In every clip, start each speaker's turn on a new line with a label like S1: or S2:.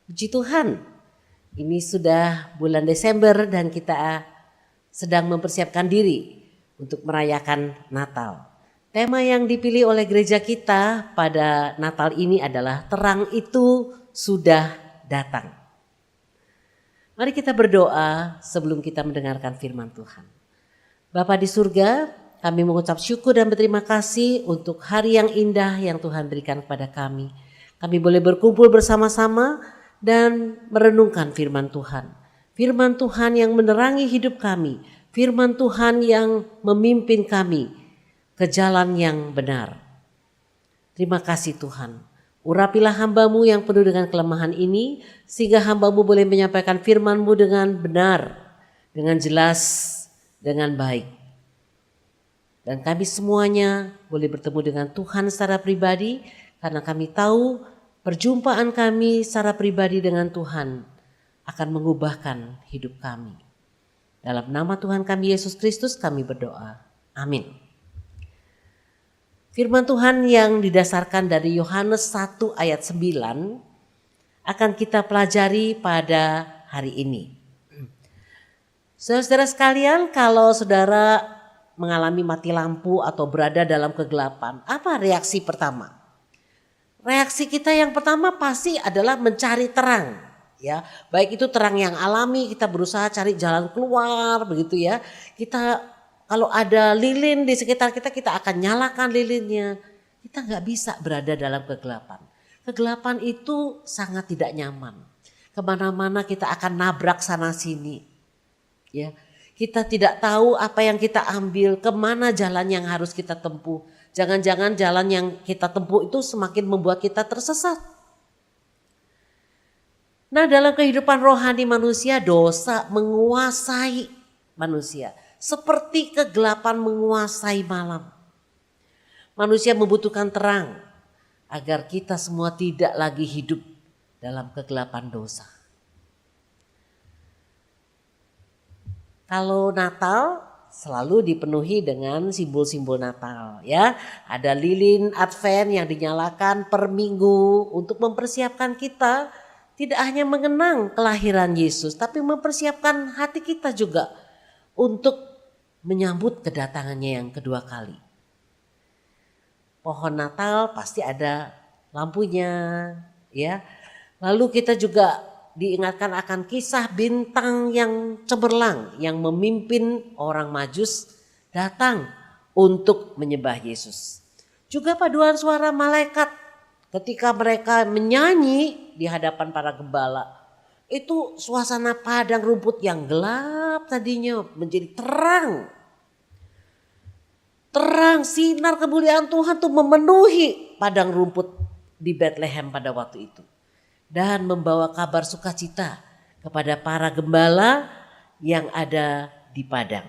S1: Puji Tuhan, ini sudah bulan Desember dan kita sedang mempersiapkan diri untuk merayakan Natal. Tema yang dipilih oleh gereja kita pada Natal ini adalah terang itu sudah datang. Mari kita berdoa sebelum kita mendengarkan firman Tuhan. Bapa di surga, kami mengucap syukur dan berterima kasih untuk hari yang indah yang Tuhan berikan kepada kami. Kami boleh berkumpul bersama-sama dan merenungkan firman Tuhan. Firman Tuhan yang menerangi hidup kami. Firman Tuhan yang memimpin kami ke jalan yang benar. Terima kasih Tuhan. Urapilah hamba-Mu yang penuh dengan kelemahan ini, sehingga hamba-Mu boleh menyampaikan firman-Mu dengan benar, dengan jelas, dengan baik. Dan kami semuanya boleh bertemu dengan Tuhan secara pribadi, karena kami tahu perjumpaan kami secara pribadi dengan Tuhan akan mengubahkan hidup kami. Dalam nama Tuhan kami Yesus Kristus kami berdoa. Amin. Firman Tuhan yang didasarkan dari Yohanes 1 ayat 9 akan kita pelajari pada hari ini. Saudara-saudara sekalian, kalau saudara mengalami mati lampu atau berada dalam kegelapan, apa reaksi pertama? Reaksi kita yang pertama pasti adalah mencari terang, ya. Baik itu terang yang alami, kita berusaha cari jalan keluar, begitu ya. Kita kalau ada lilin di sekitar kita, kita akan nyalakan lilinnya. Kita nggak bisa berada dalam kegelapan. Kegelapan itu sangat tidak nyaman. Kemana-mana kita akan nabrak sana sini, ya. Kita tidak tahu apa yang kita ambil, kemana jalan yang harus kita tempuh. Jangan-jangan jalan yang kita tempuh itu semakin membuat kita tersesat. Nah, dalam kehidupan rohani manusia, dosa menguasai manusia. Seperti kegelapan menguasai malam. Manusia membutuhkan terang agar kita semua tidak lagi hidup dalam kegelapan dosa. Kalau Natal selalu dipenuhi dengan simbol-simbol Natal, ya. Ada lilin Advent yang dinyalakan per minggu untuk mempersiapkan kita tidak hanya mengenang kelahiran Yesus, tapi mempersiapkan hati kita juga untuk menyambut kedatangannya yang kedua kali. Pohon Natal pasti ada lampunya, ya. Lalu kita juga diingatkan akan kisah bintang yang cemerlang yang memimpin orang Majus datang untuk menyembah Yesus. Juga paduan suara malaikat ketika mereka menyanyi di hadapan para gembala. Itu suasana padang rumput yang gelap tadinya menjadi terang. Terang sinar kemuliaan Tuhan tuh memenuhi padang rumput di Bethlehem pada waktu itu. Dan membawa kabar sukacita kepada para gembala yang ada di padang.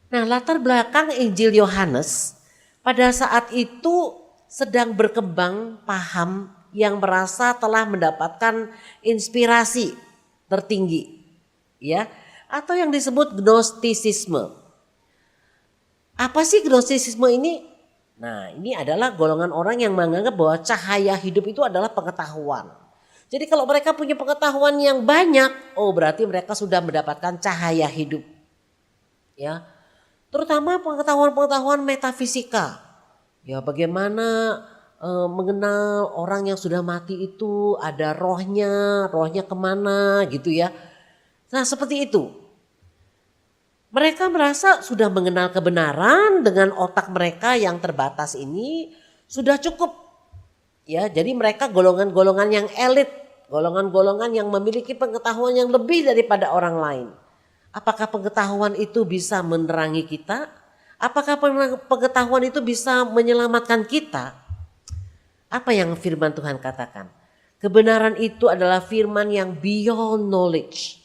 S1: Nah, latar belakang Injil Yohanes pada saat itu sedang berkembang paham yang merasa telah mendapatkan inspirasi tertinggi, ya, atau yang disebut gnostisisme. Apa sih gnostisisme ini? Nah, ini adalah golongan orang yang menganggap bahwa cahaya hidup itu adalah pengetahuan. Jadi kalau mereka punya pengetahuan yang banyak, oh berarti mereka sudah mendapatkan cahaya hidup. Ya. Terutama pengetahuan-pengetahuan metafisika. Ya, bagaimana mengenal orang yang sudah mati itu ada rohnya kemana gitu ya. Nah, seperti itu. Mereka merasa sudah mengenal kebenaran dengan otak mereka yang terbatas ini sudah cukup. Ya, jadi mereka golongan-golongan yang elit, golongan-golongan yang memiliki pengetahuan yang lebih daripada orang lain. Apakah pengetahuan itu bisa menerangi kita? Apakah pengetahuan itu bisa menyelamatkan kita? Apa yang firman Tuhan katakan? Kebenaran itu adalah firman yang beyond knowledge.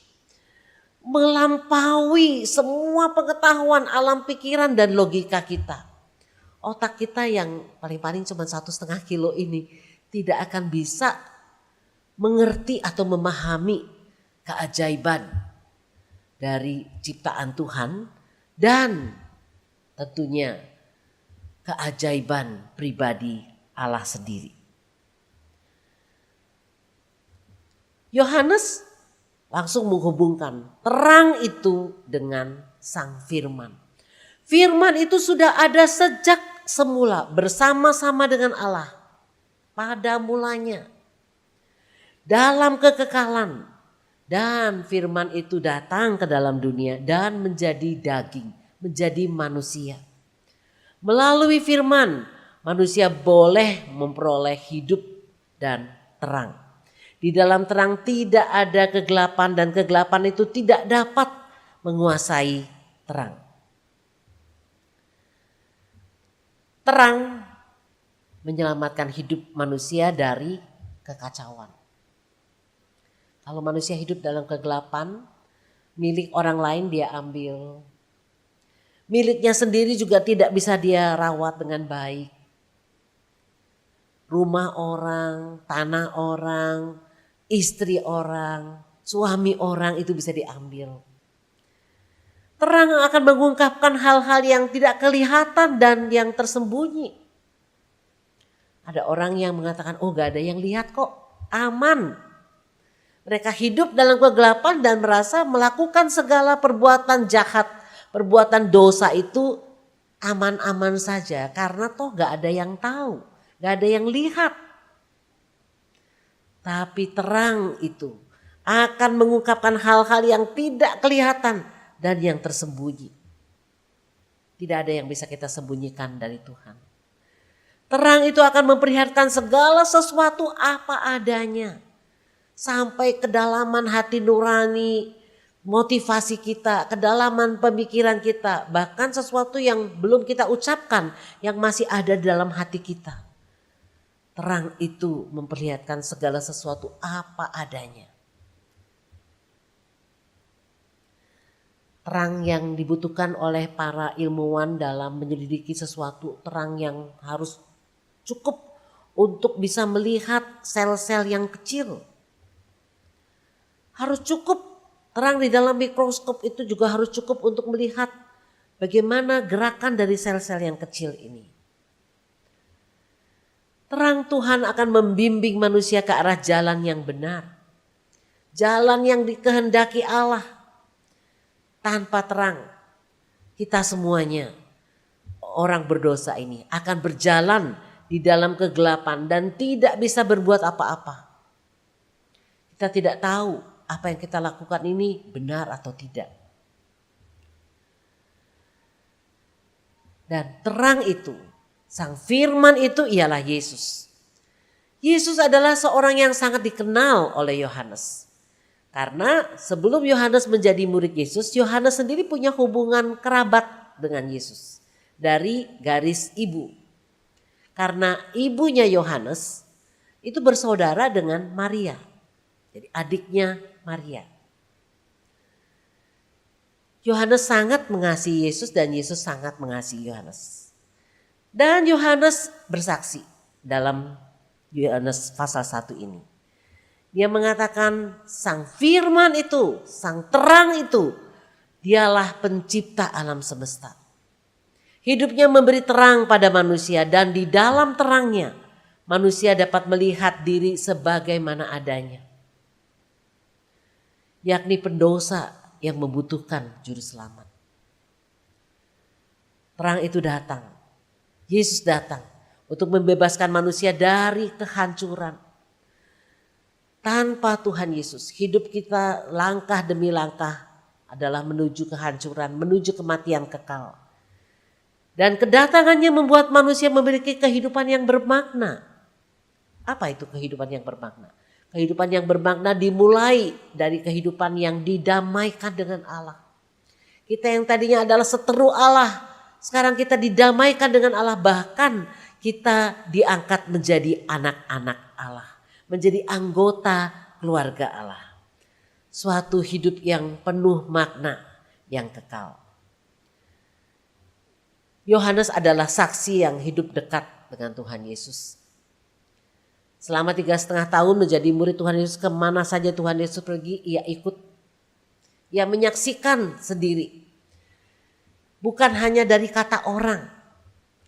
S1: Melampaui semua pengetahuan alam pikiran dan logika kita. Otak kita yang paling-paling cuma 1,5 kilo ini tidak akan bisa mengerti atau memahami keajaiban dari ciptaan Tuhan dan tentunya keajaiban pribadi Allah sendiri. Yohanes langsung menghubungkan terang itu dengan Sang Firman. Firman itu sudah ada sejak semula bersama-sama dengan Allah pada mulanya dalam kekekalan, dan firman itu datang ke dalam dunia dan menjadi daging, menjadi manusia. Melalui firman manusia boleh memperoleh hidup dan terang. Di dalam terang tidak ada kegelapan dan kegelapan itu tidak dapat menguasai terang. Terang menyelamatkan hidup manusia dari kekacauan. Kalau manusia hidup dalam kegelapan, milik orang lain dia ambil. Miliknya sendiri juga tidak bisa dia rawat dengan baik. Rumah orang, tanah orang, istri orang, suami orang itu bisa diambil. Terang akan mengungkapkan hal-hal yang tidak kelihatan dan yang tersembunyi. Ada orang yang mengatakan, oh gak ada yang lihat kok, aman. Mereka hidup dalam kegelapan dan merasa melakukan segala perbuatan jahat, perbuatan dosa itu aman-aman saja. Karena toh gak ada yang tahu, gak ada yang lihat. Tapi terang itu akan mengungkapkan hal-hal yang tidak kelihatan dan yang tersembunyi. Tidak ada yang bisa kita sembunyikan dari Tuhan. Terang itu akan memperlihatkan segala sesuatu apa adanya. Sampai kedalaman hati nurani, motivasi kita, kedalaman pemikiran kita. Bahkan sesuatu yang belum kita ucapkan yang masih ada di dalam hati kita. Terang itu memperlihatkan segala sesuatu apa adanya. Terang yang dibutuhkan oleh para ilmuwan dalam menyelidiki sesuatu, terang yang harus cukup untuk bisa melihat sel-sel yang kecil. Harus cukup, terang di dalam mikroskop itu juga harus cukup untuk melihat bagaimana gerakan dari sel-sel yang kecil ini. Terang Tuhan akan membimbing manusia ke arah jalan yang benar. Jalan yang dikehendaki Allah. Tanpa terang, kita semuanya orang berdosa ini akan berjalan di dalam kegelapan dan tidak bisa berbuat apa-apa. Kita tidak tahu apa yang kita lakukan ini benar atau tidak. Dan terang itu, Sang Firman itu ialah Yesus. Yesus adalah seorang yang sangat dikenal oleh Yohanes. Karena sebelum Yohanes menjadi murid Yesus, Yohanes sendiri punya hubungan kerabat dengan Yesus. Dari garis ibu. Karena ibunya Yohanes itu bersaudara dengan Maria. Jadi adiknya Maria. Yohanes sangat mengasihi Yesus dan Yesus sangat mengasihi Yohanes. Dan Yohanes bersaksi dalam Yohanes pasal 1 ini. Dia mengatakan Sang Firman itu, Sang Terang itu, dialah pencipta alam semesta. Hidupnya memberi terang pada manusia dan di dalam terangnya manusia dapat melihat diri sebagaimana adanya. Yakni pendosa yang membutuhkan juru selamat. Terang itu datang, Yesus datang untuk membebaskan manusia dari kehancuran. Tanpa Tuhan Yesus, hidup kita langkah demi langkah adalah menuju kehancuran, menuju kematian kekal. Dan kedatangannya membuat manusia memiliki kehidupan yang bermakna. Apa itu kehidupan yang bermakna? Kehidupan yang bermakna dimulai dari kehidupan yang didamaikan dengan Allah. Kita yang tadinya adalah seteru Allah, sekarang kita didamaikan dengan Allah, bahkan kita diangkat menjadi anak-anak Allah. Menjadi anggota keluarga Allah. Suatu hidup yang penuh makna yang kekal. Yohanes adalah saksi yang hidup dekat dengan Tuhan Yesus. Selama 3,5 tahun menjadi murid Tuhan Yesus, kemana saja Tuhan Yesus pergi, ia ikut. Ia menyaksikan sendiri. Bukan hanya dari kata orang.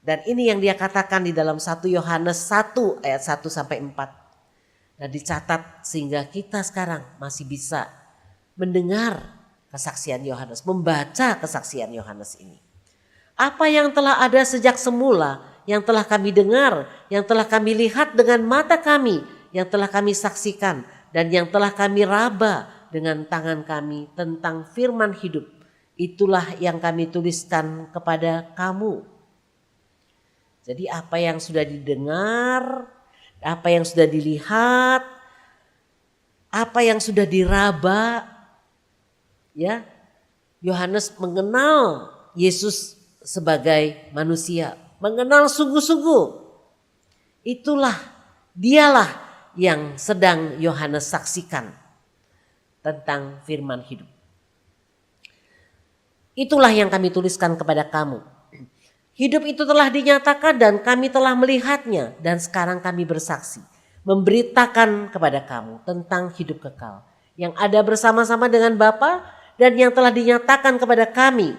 S1: Dan ini yang dia katakan di dalam 1 Yohanes 1 ayat 1-4. dan dicatat sehingga kita sekarang masih bisa mendengar kesaksian Yohanes, membaca kesaksian Yohanes ini. Apa yang telah ada sejak semula, yang telah kami dengar, yang telah kami lihat dengan mata kami, yang telah kami saksikan, dan yang telah kami raba dengan tangan kami tentang firman hidup, itulah yang kami tuliskan kepada kamu. Jadi apa yang sudah didengar, apa yang sudah dilihat, apa yang sudah diraba, ya, Yohanes mengenal Yesus sebagai manusia, mengenal sungguh-sungguh. Itulah, dialah yang sedang Yohanes saksikan tentang firman hidup. Itulah yang kami tuliskan kepada kamu. Hidup itu telah dinyatakan dan kami telah melihatnya, dan sekarang kami bersaksi, memberitakan kepada kamu tentang hidup kekal yang ada bersama-sama dengan Bapa dan yang telah dinyatakan kepada kami.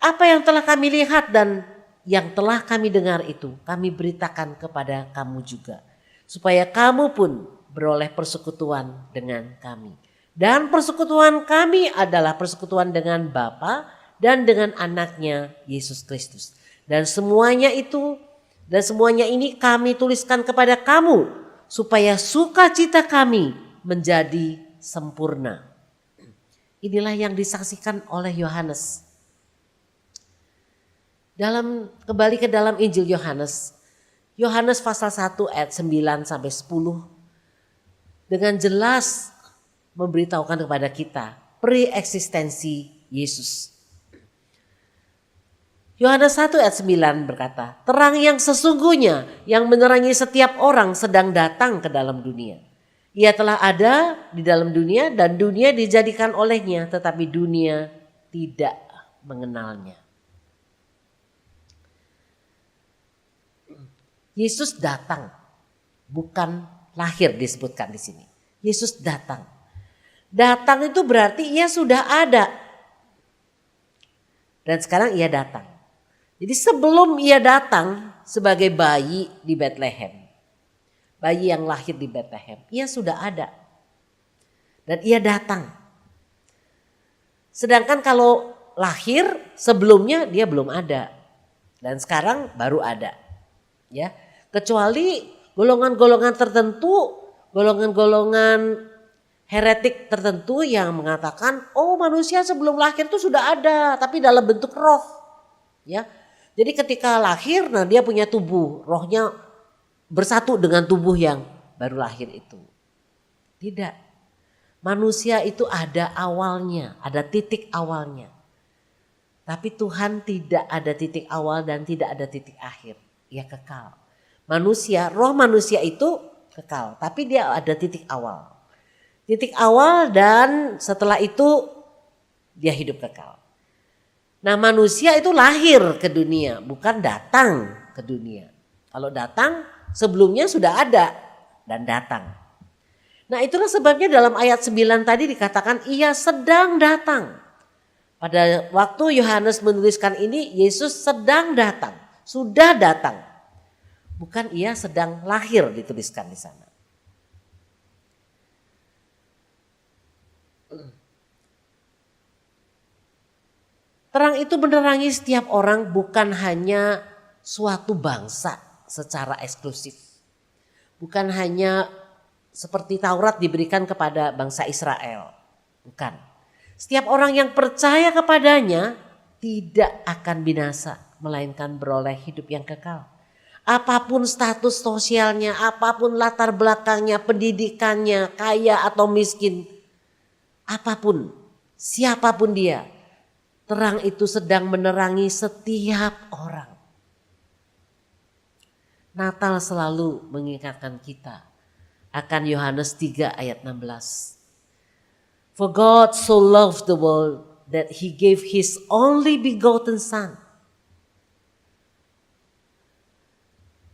S1: Apa yang telah kami lihat dan yang telah kami dengar itu kami beritakan kepada kamu juga, supaya kamu pun beroleh persekutuan dengan kami. Dan persekutuan kami adalah persekutuan dengan Bapa dan dengan anaknya Yesus Kristus. Dan semuanya ini kami tuliskan kepada kamu supaya sukacita kami menjadi sempurna. Inilah yang disaksikan oleh Yohanes. Kembali ke dalam Injil Yohanes. Yohanes pasal 1 ayat 9 sampai 10 dengan jelas memberitahukan kepada kita preeksistensi Yesus. Yohanes 1 ayat 9 berkata, terang yang sesungguhnya yang menerangi setiap orang sedang datang ke dalam dunia. Ia telah ada di dalam dunia dan dunia dijadikan olehnya, tetapi dunia tidak mengenalnya. Yesus datang, bukan lahir disebutkan di sini. Yesus datang. Datang itu berarti ia sudah ada. Dan sekarang ia datang. Jadi sebelum ia datang sebagai bayi di Bethlehem, bayi yang lahir di Bethlehem, ia sudah ada. Dan ia datang. Sedangkan kalau lahir sebelumnya dia belum ada. Dan sekarang baru ada. Ya, kecuali golongan-golongan tertentu, golongan-golongan heretik tertentu yang mengatakan, oh manusia sebelum lahir itu sudah ada, tapi dalam bentuk roh. Ya, jadi ketika lahir, nah dia punya tubuh, rohnya bersatu dengan tubuh yang baru lahir itu. Tidak, manusia itu ada awalnya, ada titik awalnya. Tapi Tuhan tidak ada titik awal dan tidak ada titik akhir. Ia kekal. Manusia, roh manusia itu kekal, tapi dia ada titik awal. Titik awal dan setelah itu dia hidup kekal. Nah manusia itu lahir ke dunia, bukan datang ke dunia. Kalau datang sebelumnya sudah ada dan datang. Nah itulah sebabnya dalam ayat 9 tadi dikatakan ia sedang datang. Pada waktu Yohanes menuliskan ini, Yesus sedang datang, sudah datang. Bukan ia sedang lahir dituliskan di sana. Terang itu menerangi setiap orang, bukan hanya suatu bangsa secara eksklusif. Bukan hanya seperti Taurat diberikan kepada bangsa Israel. Bukan. Setiap orang yang percaya kepadanya tidak akan binasa, melainkan beroleh hidup yang kekal. Apapun status sosialnya, apapun latar belakangnya, pendidikannya, kaya atau miskin. Apapun, siapapun dia. Terang itu sedang menerangi setiap orang. Natal selalu mengingatkan kita akan Yohanes 3 ayat 16. For God so loved the world that he gave his only begotten son.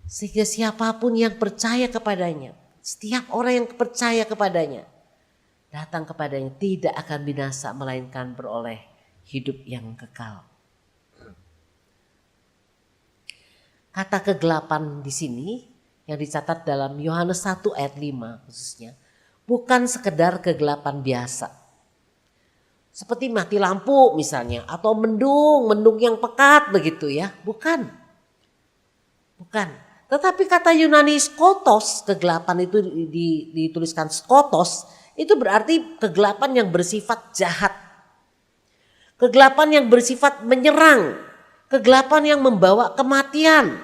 S1: Sehingga siapapun yang percaya kepadanya, setiap orang yang percaya kepadanya, datang kepadanya tidak akan binasa melainkan beroleh hidup yang kekal. Kata kegelapan di sini yang dicatat dalam Yohanes 1 ayat 5 khususnya. Bukan sekedar kegelapan biasa. Seperti mati lampu misalnya atau mendung yang pekat begitu ya. Bukan. Tetapi kata Yunani skotos, kegelapan itu dituliskan skotos, itu berarti kegelapan yang bersifat jahat. Kegelapan yang bersifat menyerang, kegelapan yang membawa kematian.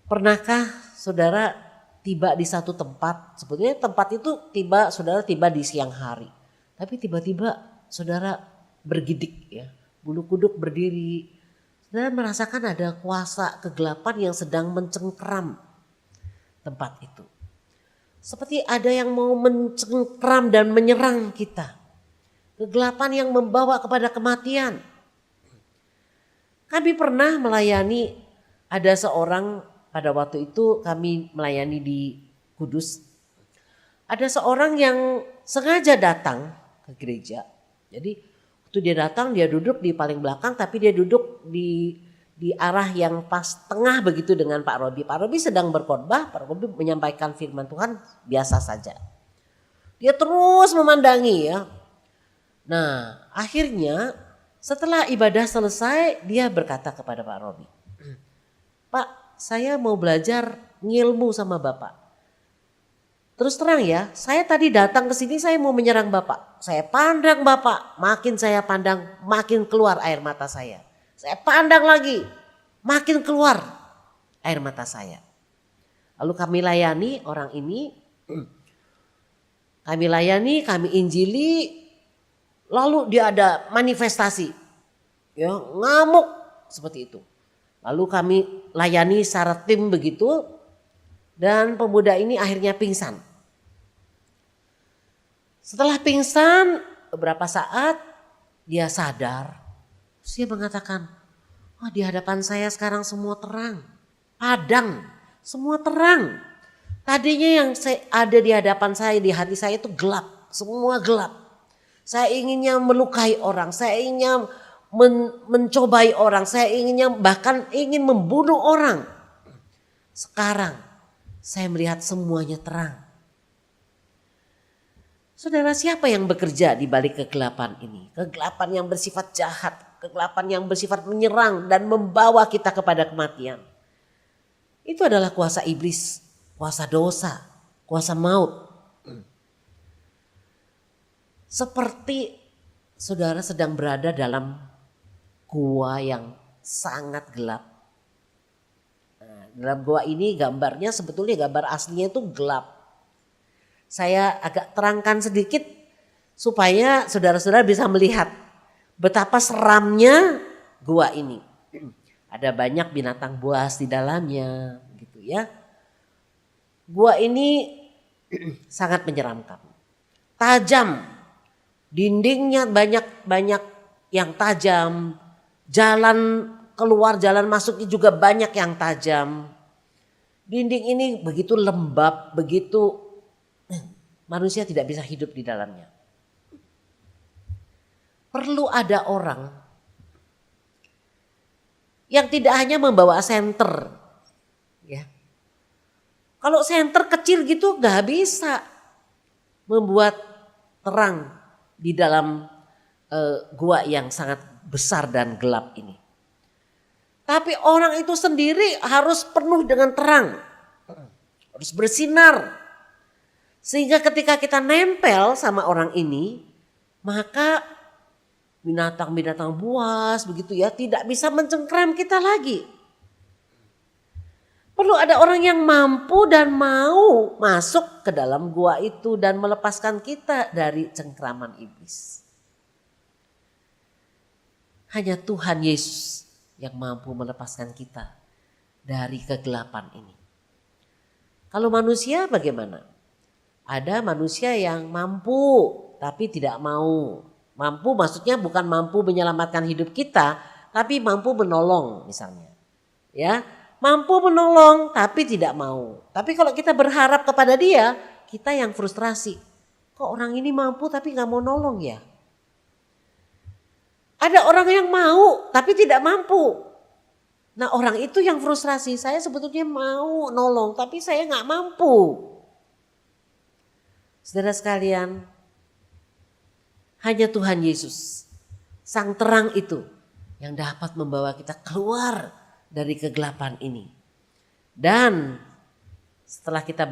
S1: Pernahkah saudara tiba di satu tempat, sebetulnya tempat itu saudara tiba di siang hari. Tapi tiba-tiba saudara bergidik ya, bulu kuduk berdiri. Saudara merasakan ada kuasa kegelapan yang sedang mencengkeram tempat itu. Seperti ada yang mau mencengkeram dan menyerang kita. Kegelapan yang membawa kepada kematian. Kami pernah melayani, ada seorang, pada waktu itu kami melayani di Kudus. Ada seorang yang sengaja datang ke gereja. Jadi waktu dia datang dia duduk di paling belakang, tapi dia duduk di arah yang pas tengah begitu dengan Pak Robi. Pak Robi sedang berkhotbah, Pak Robi menyampaikan firman Tuhan biasa saja. Dia terus memandangi ya. Nah akhirnya setelah ibadah selesai dia berkata kepada Pak Robi, Pak, saya mau belajar ngilmu sama Bapak. Terus terang ya, saya tadi datang ke sini saya mau menyerang Bapak. Saya pandang Bapak, makin saya pandang makin keluar air mata saya. Saya pandang lagi, makin keluar air mata saya. Lalu kami layani orang ini, kami injili, lalu dia ada manifestasi, ya ngamuk seperti itu. Lalu kami layani secara tim begitu, dan pemuda ini akhirnya pingsan. Setelah pingsan beberapa saat dia sadar. Dia mengatakan, di hadapan saya sekarang semua terang, padang, semua terang. Tadinya yang ada di hadapan saya, di hati saya itu gelap, semua gelap. Saya inginnya melukai orang, saya inginnya mencobai orang, saya inginnya bahkan ingin membunuh orang. Sekarang saya melihat semuanya terang. Saudara, siapa yang bekerja di balik kegelapan ini? Kegelapan yang bersifat jahat, kegelapan yang bersifat menyerang dan membawa kita kepada kematian. Itu adalah kuasa iblis, kuasa dosa, kuasa maut. Seperti saudara sedang berada dalam gua yang sangat gelap. Nah, dalam gua ini gambarnya sebetulnya gambar aslinya itu gelap. Saya agak terangkan sedikit supaya saudara-saudara bisa melihat betapa seramnya gua ini. Ada banyak binatang buas di dalamnya gitu ya. Gua ini sangat menyeramkan. Tajam. Dindingnya banyak yang tajam. Jalan keluar, jalan masuknya juga banyak yang tajam. Dinding ini begitu lembab, begitu manusia tidak bisa hidup di dalamnya. Perlu ada orang yang tidak hanya membawa senter. Ya. Kalau senter kecil gitu gak bisa membuat terang di dalam gua yang sangat besar dan gelap ini. Tapi orang itu sendiri harus penuh dengan terang. Harus bersinar. Sehingga ketika kita nempel sama orang ini, maka binatang-binatang buas begitu ya tidak bisa mencengkram kita lagi. Perlu ada orang yang mampu dan mau masuk ke dalam gua itu dan melepaskan kita dari cengkraman iblis. Hanya Tuhan Yesus yang mampu melepaskan kita dari kegelapan ini. Kalau manusia bagaimana? Ada manusia yang mampu tapi tidak mau. Mampu maksudnya bukan mampu menyelamatkan hidup kita, tapi mampu menolong misalnya. Ya, mampu menolong tapi tidak mau. Tapi kalau kita berharap kepada dia, kita yang frustrasi. Kok orang ini mampu tapi gak mau nolong ya? Ada orang yang mau tapi tidak mampu. Nah orang itu yang frustrasi, saya sebetulnya mau nolong tapi saya nggak mampu. Saudara sekalian, hanya Tuhan Yesus, Sang terang itu yang dapat membawa kita keluar dari kegelapan ini. Dan setelah kita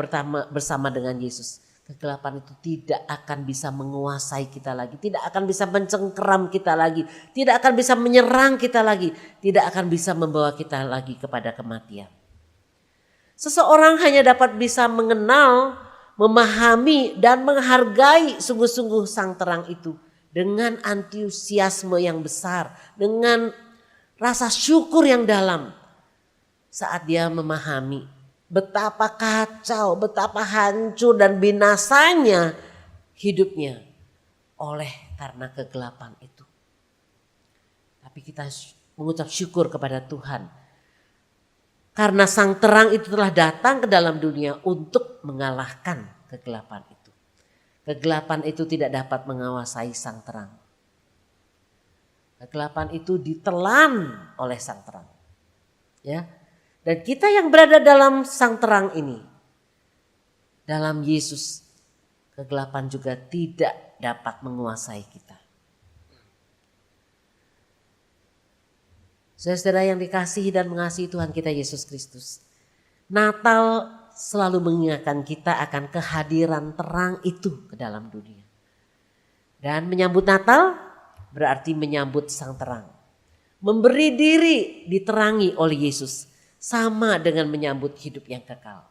S1: bersama dengan Yesus, kegelapan itu tidak akan bisa menguasai kita lagi, tidak akan bisa mencengkeram kita lagi, tidak akan bisa menyerang kita lagi, tidak akan bisa membawa kita lagi kepada kematian. Seseorang hanya dapat bisa mengenal, memahami dan menghargai sungguh-sungguh Sang terang itu dengan antusiasme yang besar, dengan rasa syukur yang dalam saat dia memahami betapa kacau, betapa hancur dan binasanya hidupnya oleh karena kegelapan itu. Tapi kita mengucap syukur kepada Tuhan karena Sang terang itu telah datang ke dalam dunia untuk mengalahkan kegelapan itu. Kegelapan itu tidak dapat menguasai Sang terang. Kegelapan itu ditelan oleh Sang terang. Ya. Dan kita yang berada dalam Sang terang ini, dalam Yesus, kegelapan juga tidak dapat menguasai kita. Saudara-saudara yang dikasihi dan mengasihi Tuhan kita Yesus Kristus, Natal selalu mengingatkan kita akan kehadiran terang itu ke dalam dunia. Dan menyambut Natal berarti menyambut Sang terang. Memberi diri diterangi oleh Yesus sama dengan menyambut hidup yang kekal.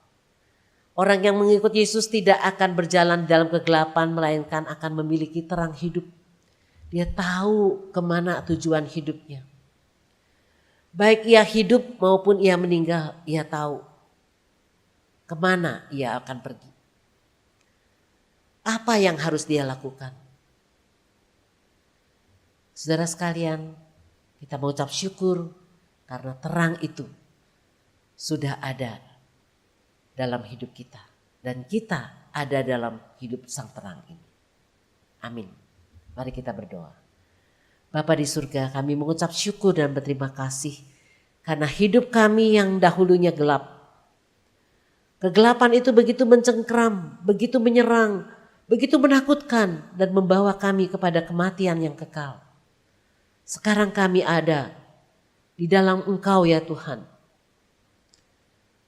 S1: Orang yang mengikut Yesus tidak akan berjalan dalam kegelapan melainkan akan memiliki terang hidup. Dia tahu kemana tujuan hidupnya. Baik ia hidup maupun ia meninggal, ia tahu kemana ia akan pergi. Apa yang harus dia lakukan? Saudara sekalian, kita mengucap syukur karena terang itu sudah ada dalam hidup kita. Dan kita ada dalam hidup Sang terang ini. Amin. Mari kita berdoa. Bapa di surga, kami mengucap syukur dan berterima kasih karena hidup kami yang dahulunya gelap. Kegelapan itu begitu mencengkeram, begitu menyerang, begitu menakutkan dan membawa kami kepada kematian yang kekal. Sekarang kami ada di dalam Engkau ya Tuhan,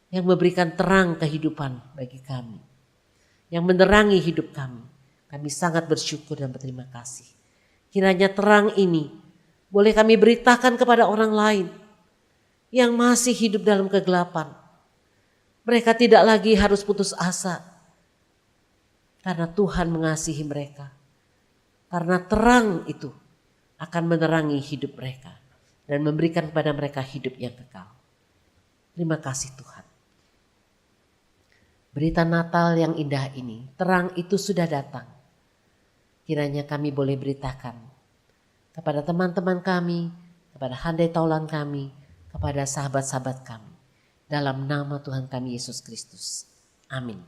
S1: yang memberikan terang kehidupan bagi kami, yang menerangi hidup kami. Kami sangat bersyukur dan berterima kasih. Kiranya terang ini boleh kami beritakan kepada orang lain yang masih hidup dalam kegelapan. Mereka tidak lagi harus putus asa karena Tuhan mengasihi mereka. Karena terang itu akan menerangi hidup mereka dan memberikan kepada mereka hidup yang kekal. Terima kasih Tuhan. Berita Natal yang indah ini, terang itu sudah datang. Kiranya kami boleh beritakan kepada teman-teman kami, kepada handai taulan kami, kepada sahabat-sahabat kami. Dalam nama Tuhan kami Yesus Kristus. Amin.